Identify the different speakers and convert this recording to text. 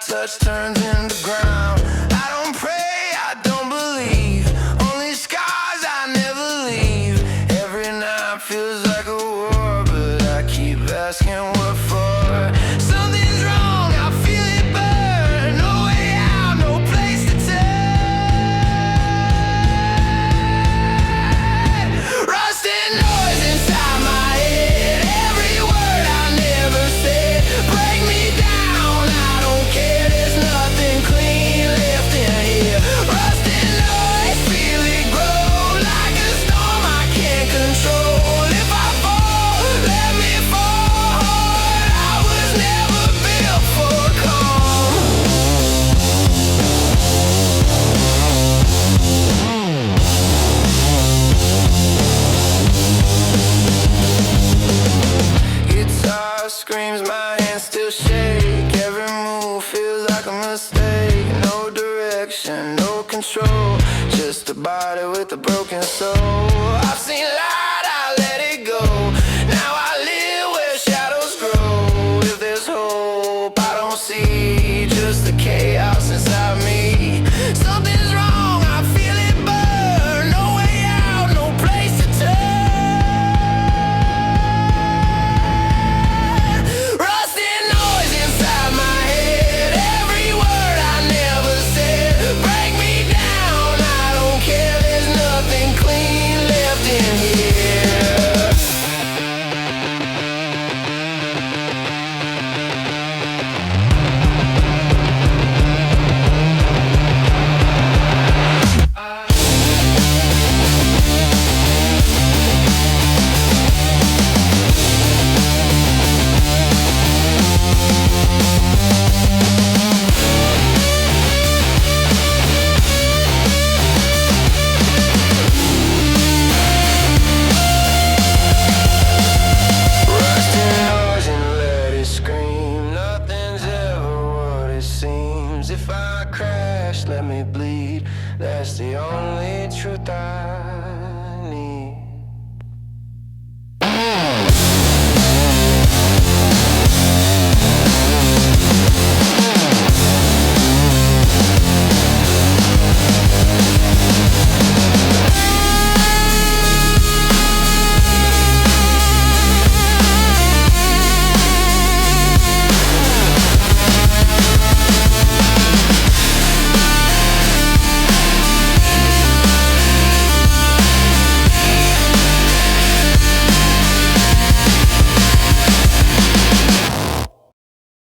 Speaker 1: touch turns into ground. I don't pray, I don't believe. Only scars, I never leave. Every night feels like a war, but I keep asking what for. Something's wrong, I feel it burn. No way out, no place to turn. Rusting noise inside my head. Every word I never said. Break me down, I don't care. There's nothing clean left in here. Rusting noise, feel it grow like a storm I can't control. If I fall, let me fall hard. I was never built for calm. Guitar screams, my hands still shake. Every move feels like a mistake. No direction, no control. Just a body with a broken soul. I've seen light, I let it go. Now I live where shadows grow. If there's hope, I don't see just the chaos inside me. Something's wrong, I feel it burn. No way out, no place to turn. Rusting noise inside my head. Every word I never said. Break me down, I don't care. There's nothing clean left in here. Rusting noise and let it scream. Nothing's ever what it seems. If I crash, let me bleed. That's the only truth I